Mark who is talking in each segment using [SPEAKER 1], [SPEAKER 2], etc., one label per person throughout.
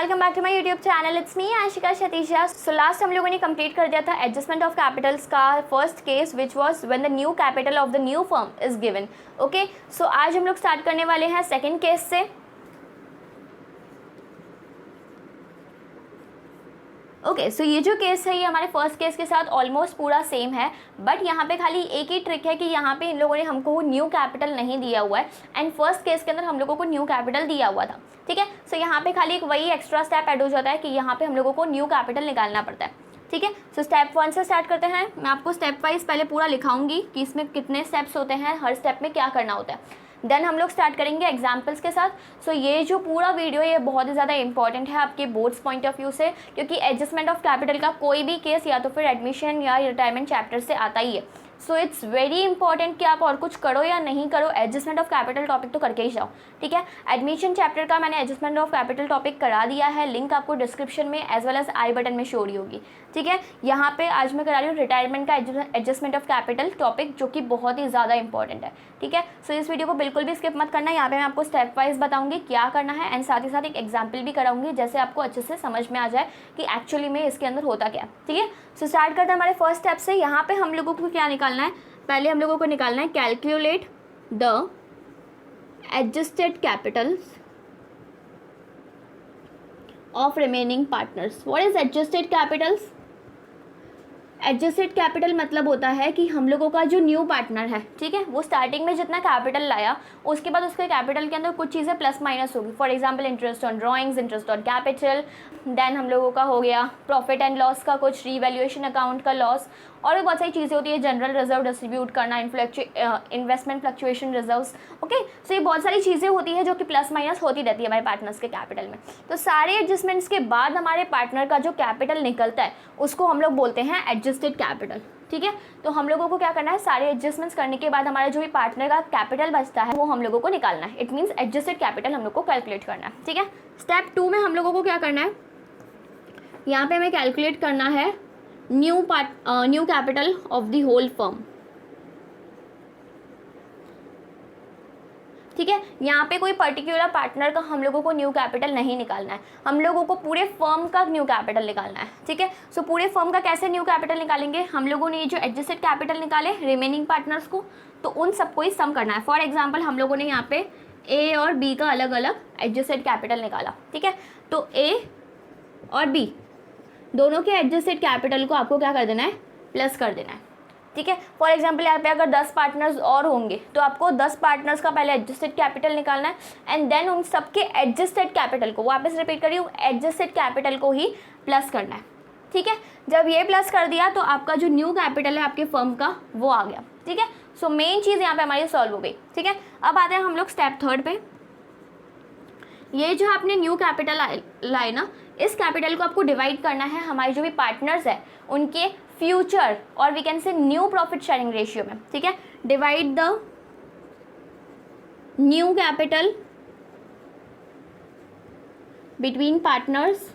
[SPEAKER 1] Welcome back to my YouTube channel. It's me Ashika Satisha. So last हम लोगों ने complete कर दिया था एडजस्टमेंट ऑफ कैपिटल्स का first case which was when the new capital of the new firm is given. Okay, so आज हम लोग स्टार्ट करने वाले हैं सेकेंड केस से। ओके, सो ये जो केस है ये हमारे फर्स्ट केस के साथ ऑलमोस्ट पूरा सेम है, बट यहाँ पे खाली एक ही ट्रिक है कि यहाँ पे इन लोगों ने हमको न्यू कैपिटल नहीं दिया हुआ है एंड फर्स्ट केस के अंदर हम लोगों को न्यू कैपिटल दिया हुआ था। ठीक है, सो यहाँ पे खाली एक वही एक्स्ट्रा स्टेप ऐड हो जाता है कि यहाँ पे हम लोगों को न्यू कैपिटल निकालना पड़ता है। ठीक है, सो स्टेप 1 से स्टार्ट करते हैं। मैं आपको स्टेप वाइज पहले पूरा लिखाऊंगी कि इसमें कितने स्टेप्स होते हैं, हर स्टेप में क्या करना होता है। देन हम लोग स्टार्ट करेंगे एग्जाम्पल्स के साथ। सो ये जो पूरा वीडियो है ये बहुत ही ज़्यादा इंपॉर्टेंट है आपके बोर्ड्स पॉइंट ऑफ व्यू से, क्योंकि एडजस्टमेंट ऑफ कैपिटल का कोई भी केस या तो फिर एडमिशन या रिटायरमेंट चैप्टर से आता ही है। सो इट्स वेरी इंपॉर्टेंट कि आप और कुछ करो या नहीं करो, एडजस्टमेंट ऑफ कैपिटल टॉपिक तो करके ही जाओ। ठीक है, एडमिशन चैप्टर का मैंने एडजस्टमेंट ऑफ कैपिटल टॉपिक करा दिया है, लिंक आपको डिस्क्रिप्शन में as well as I button में शो हो रही होगी। ठीक है, यहाँ पे आज मैं करा रही हूँ रिटायरमेंट का एडजस्टमेंट ऑफ कैपिटल टॉपिक, जो कि बहुत ही ज़्यादा इंपॉर्टेंट है। ठीक है, सो इस वीडियो को बिल्कुल भी स्किप मत करना। यहाँ पे मैं आपको स्टेप वाइज बताऊंगी क्या करना है एंड साथ ही साथ एक एग्जाम्पल भी कराऊंगी, जैसे आपको अच्छे से समझ में आ जाए कि एक्चुअली में इसके अंदर होता क्या। ठीक है, सो स्टार्ट करते हैं हमारे फर्स्ट स्टेप से। यहाँ पे हम लोगों को क्या निकालना है, पहले हम लोगों को निकालना है calculate the adjusted capitals of remaining partners. What is adjusted Capitals? Adjusted capital मतलब होता है कि हम लोगों का जो न्यू पार्टनर है, ठीक है, वो स्टार्टिंग में जितना कैपिटल लाया उसके बाद उसके कैपिटल के अंदर कुछ चीज़ें प्लस माइनस होगी। For example interest on drawings, interest on capital, then हम लोगों का हो गया प्रॉफिट एंड लॉस का कुछ, रीवैल्यूएशन अकाउंट का लॉस, और भी बहुत सारी चीज़ें होती है, जनरल रिजर्व डिस्ट्रीब्यूट करना, investment fluctuation reserves. Okay, so ये बहुत सारी चीज़ें होती है जो कि प्लस माइनस होती रहती है हमारे पार्टनर्स के कैपिटल में। तो सारे एडजस्टमेंट्स के बाद हमारे पार्टनर का जो कैपिटल निकलता है उसको हम लोग बोलते हैं एडजस्टेड कैपिटल। ठीक है, तो हम लोगों को क्या करना है, सारे एडजस्टमेंट्स करने के बाद हमारा जो भी पार्टनर का कैपिटल बचता है वो हम लोगों को निकालना है। इट मीन्स एडजस्टेड कैपिटल हम लोग को कैलकुलेट करना है। ठीक है, स्टेप 2 में हम लोगों को क्या करना है, यहाँ पे हमें कैलकुलेट करना है new capital of the whole firm. ठीक है, यहाँ पे कोई पर्टिकुलर पार्टनर का हम लोगों को न्यू कैपिटल नहीं निकालना है, हम लोगों को पूरे फर्म का न्यू कैपिटल निकालना है। ठीक है, सो पूरे फर्म का कैसे न्यू कैपिटल निकालेंगे, हम लोगों ने ये जो एडजस्टेड कैपिटल निकाले रिमेनिंग पार्टनर्स को, तो उन सबको ही सम करना है। फॉर एग्जाम्पल हम लोगों ने यहाँ पे ए और बी का अलग अलग एडजस्टेड कैपिटल निकाला। ठीक है, तो ए और बी दोनों के एडजस्टेड कैपिटल को आपको क्या कर देना है, प्लस कर देना है। ठीक है, फॉर एग्जांपल यहाँ पे अगर 10 पार्टनर्स और होंगे तो आपको 10 पार्टनर्स का पहले एडजस्टेड कैपिटल निकालना है एंड देन उन सबके एडजस्टेड कैपिटल को, वापस रिपीट करिए, एडजस्टेड कैपिटल को ही प्लस करना है। ठीक है, जब ये प्लस कर दिया तो आपका जो न्यू कैपिटल है आपके फर्म का वो आ गया। ठीक है, सो मेन चीज़ यहाँ पे हमारी सॉल्व हो गई। ठीक है, अब आते हैं हम लोग स्टेप 3 पे। ये जो आपने न्यू कैपिटल लाए ना, इस कैपिटल को आपको डिवाइड करना है हमारे जो भी पार्टनर्स है उनके फ्यूचर और we can say new profit sharing ratio में। ठीक है, divide the new capital between partners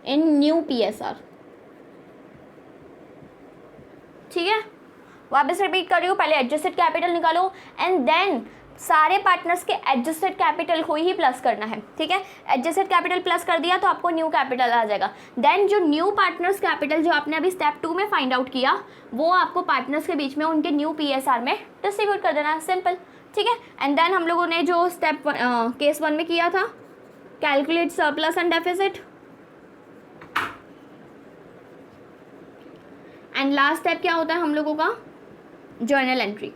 [SPEAKER 1] in new PSR। ठीक है, वापस रिपीट कर रही हूँ, पहले एडजस्टेड कैपिटल निकालो एंड देन सारे पार्टनर्स के एडजस्टेड कैपिटल को ही प्लस करना है। ठीक है, एडजस्टेड कैपिटल प्लस कर दिया तो आपको न्यू कैपिटल आ जाएगा। देन जो न्यू पार्टनर्स कैपिटल जो आपने अभी स्टेप 2 में फाइंड आउट किया वो आपको पार्टनर्स के बीच में उनके न्यू PSR में डिस्ट्रीब्यूट कर देना है, सिंपल। ठीक है, एंड देन हम लोगों ने जो स्टेप केस 1 में किया था, calculate surplus and deficit, and last step क्या होता है हम लोगों का, जर्नल एंट्री।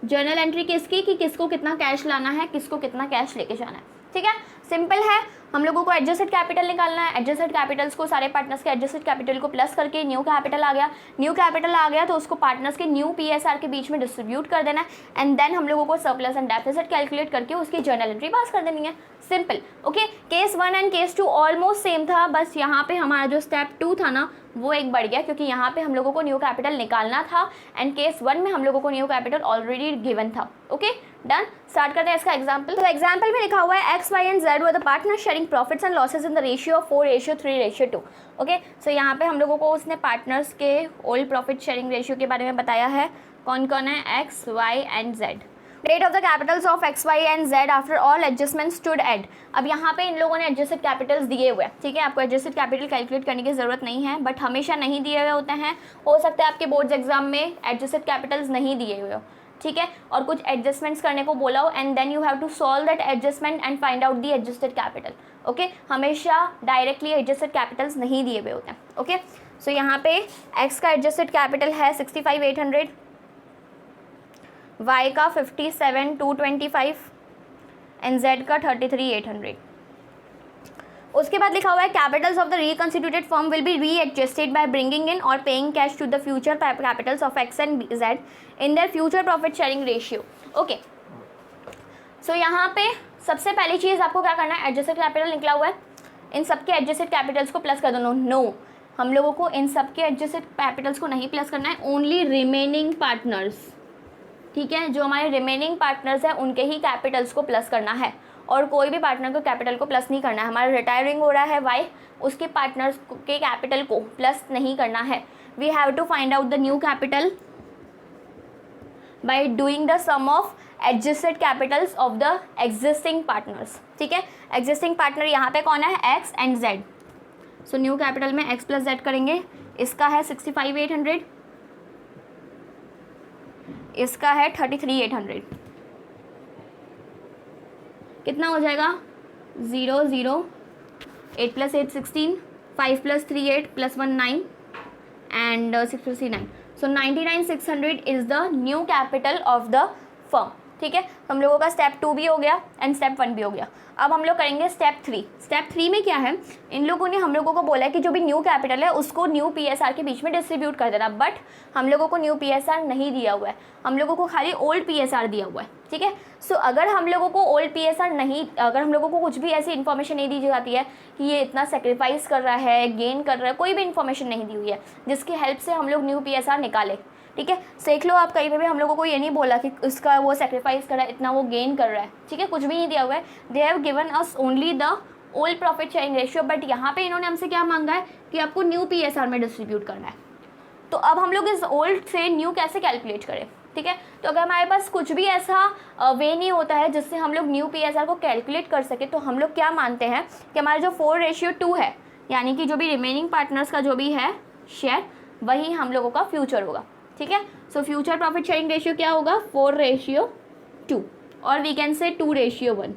[SPEAKER 1] जर्नल एंट्री किसकी, कि किसको कितना कैश लाना है, किसको कितना कैश लेके जाना है। ठीक है, सिंपल है, हम लोगों को एडजस्टेड कैपिटल निकालना है, एडजस्टेड कैपिटल्स को सारे पार्टनर्स के एडजस्टेड कैपिटल को प्लस करके न्यू कैपिटल आ गया, न्यू कैपिटल आ गया तो उसको पार्टनर्स के न्यू PSR के बीच में डिस्ट्रीब्यूट कर देना है एंड देन हम लोगों को सरप्लस एंड डेफिसिट कैलकुलेट करके उसकी जर्नल एंट्री पास कर देनी है, simple. Okay, case 1 and case 2 almost same था, बस यहाँ पे हमारा जो स्टेप 2 था ना वो एक बढ़ गया, क्योंकि यहाँ पे हम लोगों को न्यू कैपिटल निकालना था एंड केस 1 में हम लोगों को न्यू कैपिटल ऑलरेडी गिवन था। Okay, done. स्टार्ट करते हैं इसका एग्जाम्पल। तो एग्जाम्पल में लिखा हुआ है X, Y and Z were the partner sharing profits and losses in the ratio of 4:3:2। Okay, so यहाँ पे हम लोगों को उसने पार्टनर्स के ओल्ड प्रॉफिट शेयरिंग रेशियो के बारे में बताया है, कौन कौन है, X, Y and Z। Date of the capitals of X Y and Z after all adjustment stood at. अब यहाँ पे इन लोगों ने एडजस्टेड कैपिटल्स दिए हुए हैं, ठीक है, आपको एडजस्टेड कैपिटल कैलकुलेट करने की ज़रूरत नहीं है, बट हमेशा नहीं दिए हुए होते हैं, हो सकता है आपके बोर्ड्स एग्जाम में एडजस्टेड कैपिटल्स नहीं दिए हुए हो, ठीक है, और कुछ एडजस्टमेंट्स करने को बोला हो and then you have to solve that adjustment and find out the adjusted capital. Okay, हमेशा डायरेक्टली एडजस्टेड कैपिटल्स नहीं दिए हुए होते हैं। ओके, सो यहाँ पे एक्स का एडजस्टेड कैपिटल है 65,800, y का 57,225 एंड z का 33,800। उसके बाद लिखा हुआ है capitals of the reconstituted firm will be readjusted by bringing in और paying cash to the future capitals of X and Z in their future profit sharing ratio. Okay, so यहाँ पे सबसे पहली चीज़ आपको क्या करना है, एडजस्टेड कैपिटल निकला हुआ है, इन सबके एडजस्टेड कैपिटल्स को प्लस कर दो। नो, हम लोगों को इन सबके एडजस्टेड कैपिटल्स को नहीं प्लस करना है, ओनली रिमेनिंग पार्टनर्स, ठीक है, जो हमारे रिमेनिंग पार्टनर्स हैं उनके ही कैपिटल्स को प्लस करना है, और कोई भी पार्टनर को कैपिटल को प्लस नहीं करना है। हमारा रिटायरिंग हो रहा है वाई, उसके पार्टनर्स के कैपिटल को प्लस नहीं करना है। We have to find out the new capital by doing the sum of adjusted capitals of the existing partners, ठीक है, एग्जिस्टिंग पार्टनर यहाँ पे कौन है, X and Z. So new capital में एक्स प्लस जेड करेंगे, इसका है 65,800, इसका है 33,800, कितना हो जाएगा, 0 0 8 + 8 16, 5 + 3 8 + 1 9 and 6 + 3 9। So 99,600 is the new capital of the firm, ठीक है। हम लोगों का स्टेप 2 भी हो गया एंड स्टेप 1 भी हो गया। अब हम लोग करेंगे स्टेप 3। स्टेप 3 में क्या है, इन लोगों ने हम लोगों को बोला है कि जो भी न्यू कैपिटल है उसको न्यू पीएसआर के बीच में डिस्ट्रीब्यूट कर देना, बट हम लोगों को न्यू पीएसआर नहीं दिया हुआ है, हम लोगों को खाली ओल्ड पीएसआर दिया हुआ है, ठीक है। सो अगर हम लोगों को ओल्ड पीएसआर नहीं, अगर हम लोगों को कुछ भी ऐसी इन्फॉर्मेशन नहीं दी जाती है कि ये इतना सेक्रीफाइस कर रहा है, गेन कर रहा है, कोई भी इन्फॉर्मेशन नहीं दी हुई है जिसकी हेल्प से हम लोग न्यू पीएसआर निकालें, ठीक है। देख लो आप, कहीं पे भी हम लोगों को ये नहीं बोला कि उसका वो सेक्रीफाइस कर रहा है, इतना वो गेन कर रहा है, ठीक है, कुछ भी नहीं दिया हुआ है। They have given us only the old profit sharing ratio, but यहाँ पे इन्होंने हमसे क्या मांगा है कि आपको न्यू पीएसआर में डिस्ट्रीब्यूट करना है। तो अब हम लोग इस ओल्ड से न्यू कैसे कैलकुलेट करें, ठीक है। तो अगर हमारे पास कुछ भी ऐसा वे नहीं होता है जिससे हम लोग न्यू पीएसआर को कैलकुलेट कर सके, तो हम लोग क्या मानते हैं कि हमारा जो 4:2 है, यानी कि जो भी रिमेनिंग पार्टनर्स का जो भी है शेयर, वही हम लोगों का फ्यूचर होगा, ठीक है। So future profit sharing ratio क्या होगा, 4:2, और वी कैन से 2:1,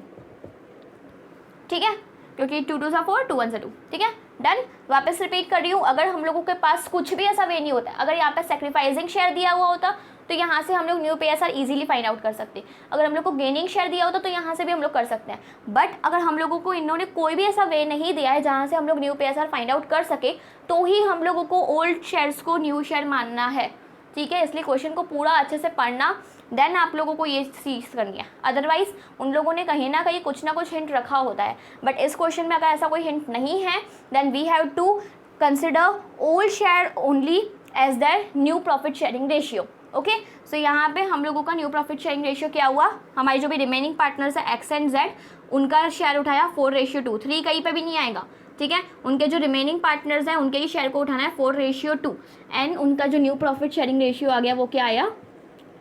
[SPEAKER 1] ठीक है, क्योंकि 2 2 4, 2 1 2, ठीक है, डन। वापस रिपीट कर रही हूँ, अगर हम लोगों के पास कुछ भी ऐसा वे नहीं होता, अगर यहाँ पे सेक्रीफाइसिंग शेयर दिया हुआ होता तो यहाँ से हम लोग new PSR easily find out कर सकते, अगर हम लोग को गेनिंग शेयर दिया होता तो यहाँ से भी हम लोग कर सकते हैं, बट अगर हम लोगों को इन्होंने कोई भी ऐसा वे नहीं दिया है जहाँ से हम लोग न्यू पीएसआर फाइंड आउट कर सके, तो ही हम लोगों को ओल्ड शेयर्स को न्यू शेयर मानना है, ठीक है। इसलिए क्वेश्चन को पूरा अच्छे से पढ़ना, देन आप लोगों को ये चीज़ करनी है। अदरवाइज उन लोगों ने कहीं ना कहीं कुछ ना कुछ हिंट रखा होता है, बट इस क्वेश्चन में अगर ऐसा कोई हिंट नहीं है, then we have to consider old share only as that new profit sharing ratio. Okay, so यहाँ पे हम लोगों का न्यू प्रॉफिट शेयरिंग रेशियो क्या हुआ, हमारे जो भी रिमेनिंग पार्टनर्स है एक्स एंड जेड, उनका शेयर उठाया 4:2, 3 कहीं पे भी नहीं आएगा, ठीक है। उनके जो रिमेनिंग पार्टनर्स हैं उनके ही शेयर को उठाना है 4:2, एंड उनका जो न्यू प्रॉफिट शेयरिंग रेशियो आ गया वो क्या आया,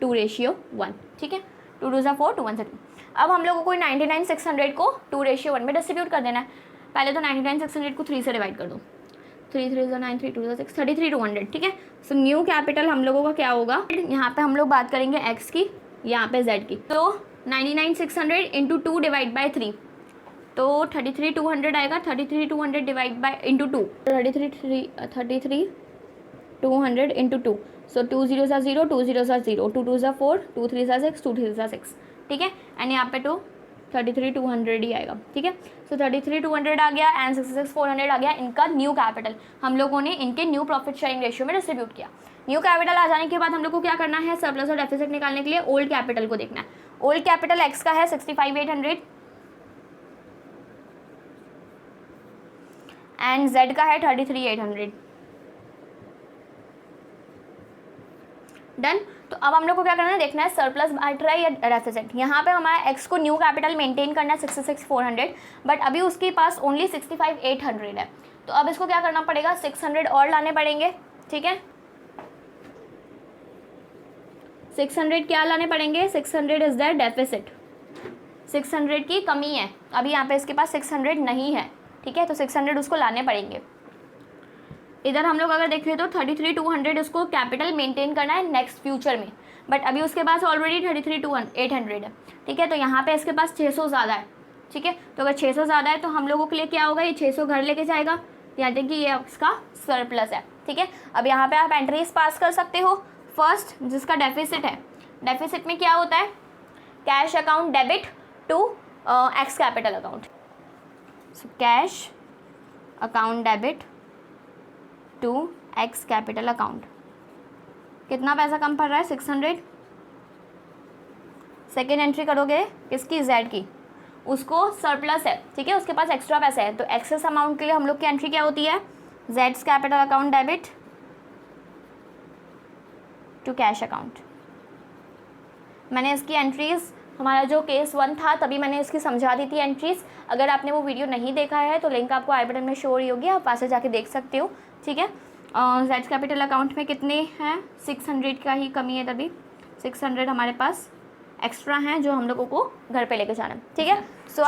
[SPEAKER 1] 2:1, ठीक है। 2 2 4, 2 1 2। अब हम लोगों को 99,600 को 2:1 में डिस्ट्रीब्यूट कर देना है। पहले तो 99,600 को 3 से डिवाइड कर दो, 3 3 9 3 2 6, 33,200, ठीक है। सो न्यू कैपिटल हम लोगों का क्या होगा, यहाँ पे हम लोग बात करेंगे एक्स की, यहाँ पे जेड की। तो 99,600 इंटू 2 डिवाइड बाई 3, तो 33,200 आएगा। 33,200 डिवाइड बाई इंटू 2, 33,200 इंटू 2, सो 2 0 0, 2 0 0, 2 2 4, 2 3 6, 2 3 6, ठीक है। एंड यहाँ पे तो 33,200 ही आएगा, ठीक है। सो 33,200 आ गया एंड 66,400 आ गया इनका न्यू कैपिटल। हम लोगों ने इनके न्यू प्रॉफिट शेयरिंग रेशियो में डिस्ट्रीब्यूट किया। न्यू कैपिटल आ जाने के बाद हम लोग को क्या करना है, सरप्लस और डेफिसिट निकालने के लिए ओल्ड कैपिटल को देखना है। ओल्ड कैपिटल एक्स का है 65,800 एंड जेड का है 33,800, डन। तो अब हम लोग को क्या करना है, देखना है सरप्लस बढ़ रहा है या डेफिसिट। यहाँ पे हमारा एक्स को न्यू कैपिटल मेंटेन करना है 66,400, बट अभी उसके पास ओनली 65,800 है, तो अब इसको क्या करना पड़ेगा, 600 और लाने पड़ेंगे, ठीक है। 600 क्या लाने पड़ेंगे, 600 इज़ द डेफिसिट, 600 की कमी है, अभी यहाँ पे इसके पास 600 नहीं है, ठीक है, तो 600 उसको लाने पड़ेंगे। इधर हम लोग अगर देखें तो 33,200 उसको कैपिटल मेंटेन करना है नेक्स्ट फ्यूचर में, बट अभी उसके पास ऑलरेडी 33,800 है, ठीक है, तो यहाँ पे इसके पास 600 ज़्यादा है, ठीक है, तो अगर 600 ज़्यादा है तो हम लोगों के लिए क्या होगा, ये 600 घर लेके जाएगा, याद है कि ये इसका सरप्लस है, ठीक है। अब यहाँ पे आप एंट्रीज पास कर सकते हो। फर्स्ट जिसका डेफिसिट है, डेफिसिट में क्या होता है, cash account debit to X capital account, so cash account debit to X capital account, कितना पैसा कम पड़ रहा है, 600। सेकेंड एंट्री करोगे किसकी, जेड की, उसको सरप्लस है, ठीक है, उसके पास एक्स्ट्रा पैसा है, तो एक्सेस अमाउंट के लिए हम लोग की एंट्री क्या होती है, जेड्स capital account debit to cash account. मैंने इसकी एंट्रीज, हमारा जो केस 1 था तभी मैंने इसकी समझा दी थी एंट्रीज, अगर आपने वो वीडियो नहीं देखा है तो लिंक आपको आई बटन में शो हो रही होगी, आप वहाँ से जाके देख सकते हो, ठीक है। जेड्स कैपिटल अकाउंट में कितने हैं, 600 का ही कमी है, तभी 600 हमारे पास एक्स्ट्रा हैं जो हम लोगों को घर पे लेके जाना है, ठीक है। सो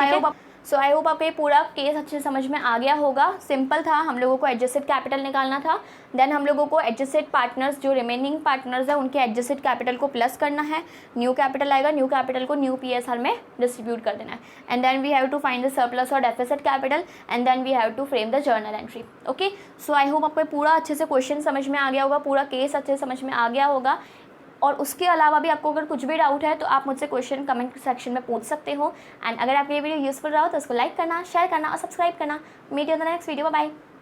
[SPEAKER 1] आई होप आपको ये पूरा केस अच्छे से समझ में आ गया होगा। सिंपल था, हम लोगों को एडजस्टेड कैपिटल निकालना था, देन हम लोगों को एडजस्टेड पार्टनर्स जो रिमेनिंग पार्टनर्स है उनके एडजस्टेड कैपिटल को प्लस करना है, न्यू कैपिटल आएगा, न्यू कैपिटल को न्यू PSR में डिस्ट्रीब्यूट कर देना है, and then we have to find the surplus और deficit capital, and then we have to frame the journal entry. Okay, so I hope आपको पूरा अच्छे से क्वेश्चन समझ में आ गया होगा, पूरा केस अच्छे से समझ में आ गया होगा, और उसके अलावा भी आपको अगर कुछ भी डाउट है तो आप मुझसे क्वेश्चन कमेंट सेक्शन में पूछ सकते हो। एंड अगर आपको ये वीडियो यूजफुल रहा हो तो उसको लाइक करना, शेयर करना और सब्सक्राइब करना। Meet you in the next video, bye bye.